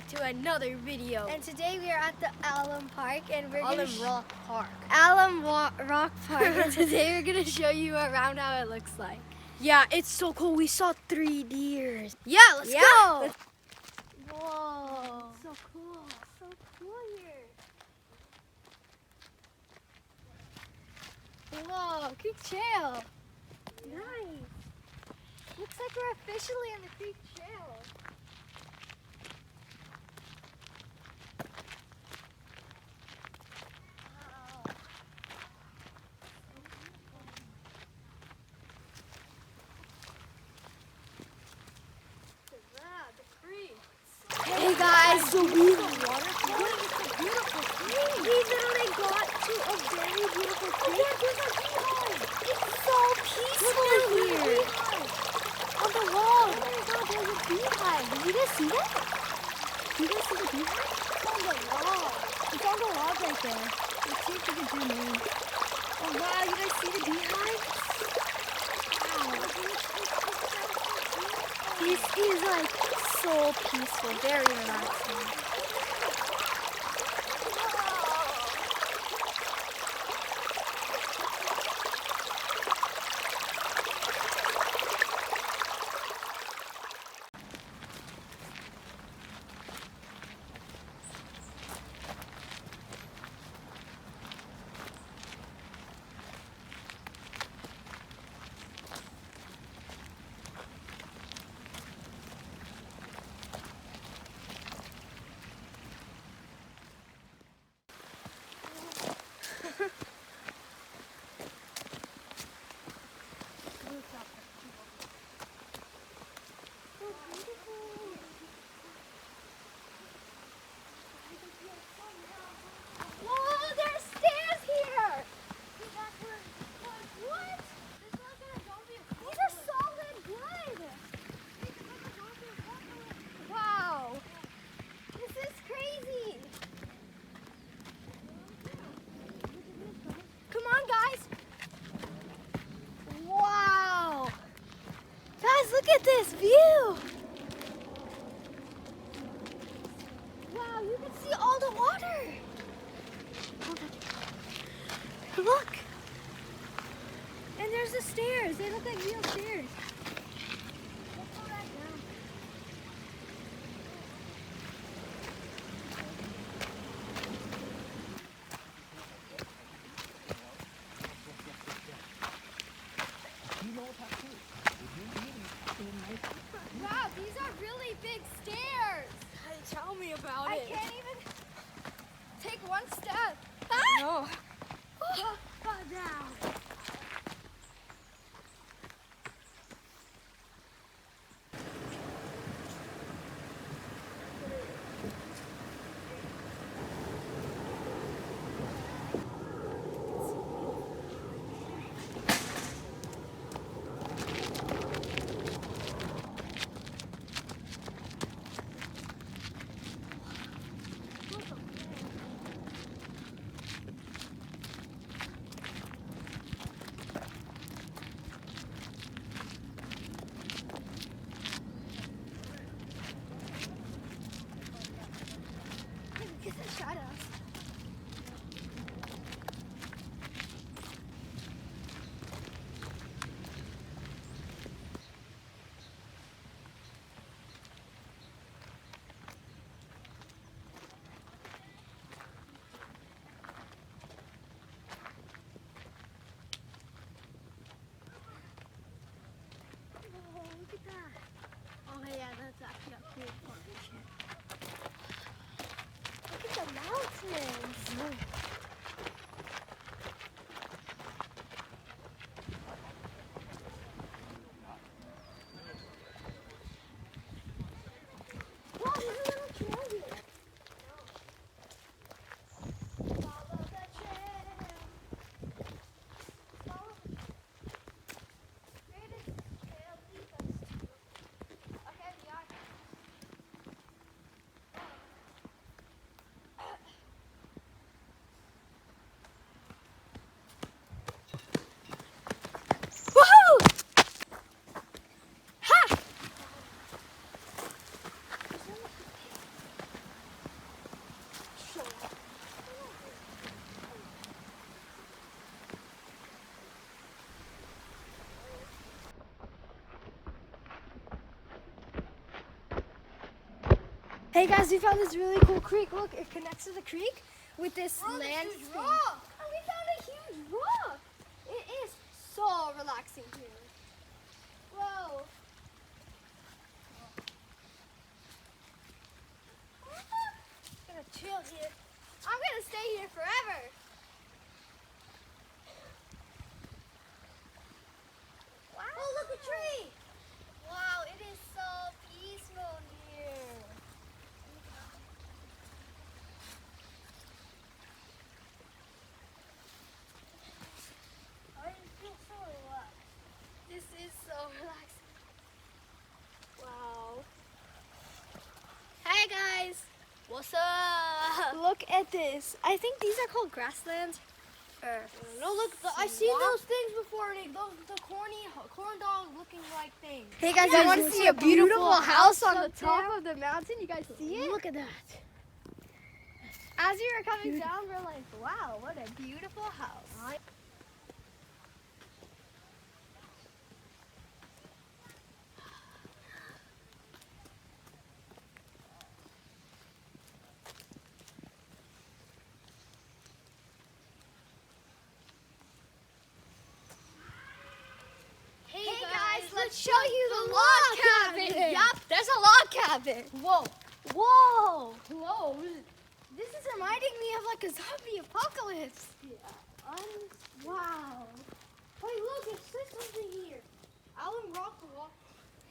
back to another video. And today we are at the Alum Park, and we're Alum Rock Park. Rock Park, and today we're gonna show you around how it looks like. Yeah, it's so cool. We saw 3 deers. Yeah, let's go. Whoa, So cool. so cool here. Whoa, Creek Trail. Nice. Looks like we're officially in the Creek Trail. Hey guys, so we We literally got to a very beautiful creek. It's so peaceful here. On the wall. Oh my god, there's a beehive. Did you guys see that? Did you guys see the beehive? It's on the wall. It's on the wall right there. Let's see if we can zoom in. Oh wow, you guys see the beehive? Wow. This is like so peaceful, very relaxing. Whoa, there's stairs here! What? These are solid wood! Wow! This is crazy! Come on, guys! Wow! Guys, look at this view! Wow, you can see all the water! Look! And there's the stairs. They look like real stairs. Let's go back down. Wow, these are really big stairs. tell me about I it. can't even take one step. No. Down. Hey guys, we found this really cool creek. Look, it connects to the creek with this land. Huge rock. Oh, we found a huge rock. It is so relaxing here. Whoa. I'm gonna chill here. I'm gonna stay here forever. Wow. Oh, look, a tree. Wow, it is so peaceful here. I feel so relaxed. This is so relaxing. Wow. Hey guys. What's up? Look at this. I think these are called grasslands. No, look, I've seen those things before, Nick. Those the corn dog looking like things. Hey guys, You you want guys to see a beautiful house on the up top there? of the mountain? You guys see it? Look at that. As we were coming down, we're like, wow, what a beautiful house. Hey guys, let's show you the log cabin. Yup, there's a log cabin. Whoa. Whoa. Whoa. This is reminding me of like a zombie apocalypse. Wow. Hey, look, it says something here. Alan Rockwell.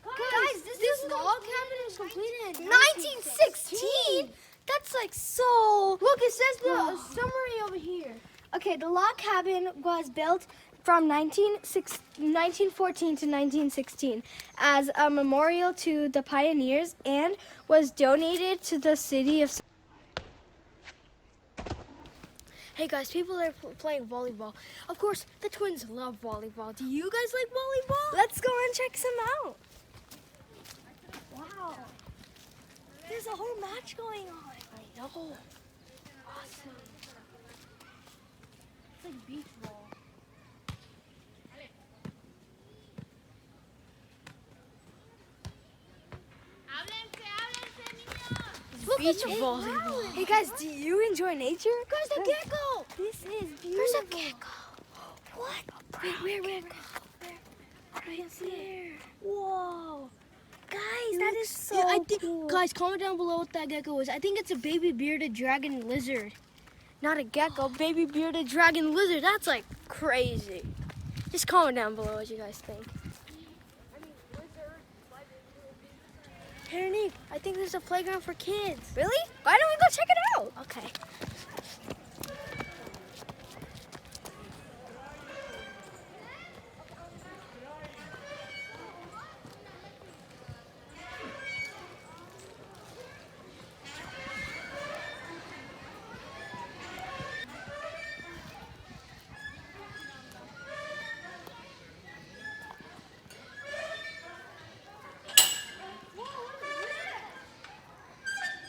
Guys, this log cabin was completed in 1916? That's like so. Look, it says the summary over here. Okay, the log cabin was built from 1914 to 1916 as a memorial to the pioneers and was donated to the city of. Hey guys, people are playing volleyball. Of course, the twins love volleyball. Do you guys like volleyball? Let's go and check some out. Wow. There's a whole match going on. I know. Awesome. It's like beach ball. Beach volleyball. Hey guys, do you enjoy nature? There's a gecko. This is beautiful. There's a gecko. What? Wait, where? Right there. Whoa. Guys, that is so cool. Guys, comment down below what that gecko is. I think it's a baby bearded dragon lizard. Not a gecko, baby bearded dragon lizard. That's like crazy. Just comment down below what you guys think. Hey, Nick, I think there's a playground for kids. Really? Why don't we go check it out? Okay.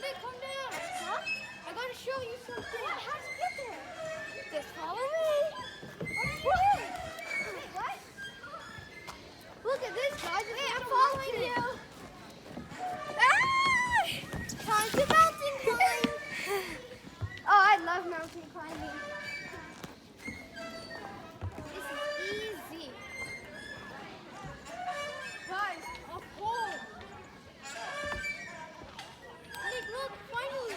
Nick, come down. Huh? I gotta show you something. What? How'd you get there? Just follow me. Wait, what? Look at this, guys. Wait, I'm following you. Time to mountain climb. Oh, I love mountain climbing. This is easy. Guys, a pole. Nick, look, finally.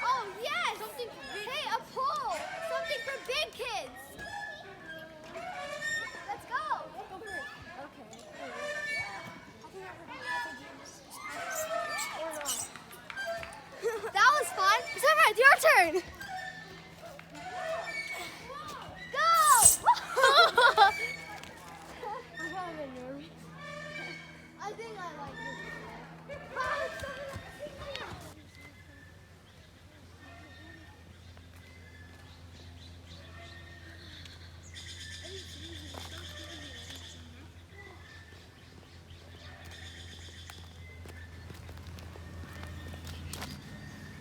Oh, yes. Something for big. Hey, a pole. Something for big kids. Let's go. Go first. That was fun. Zara, it's your turn. Go! I'm kind of nervous. I think I like this.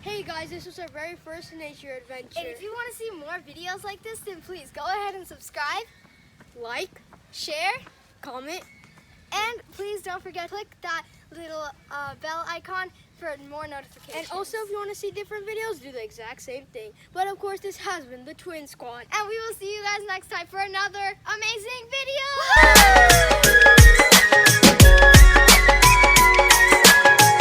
Hey guys, this was our very first nature adventure. And if you want to see more videos like this, then please go ahead and subscribe, like, share, comment, and please don't forget to click that little bell icon for more notifications. And also, if you want to see different videos, do the exact same thing. But of course, this has been the Twin Squad. And we will see you guys next time for another amazing video.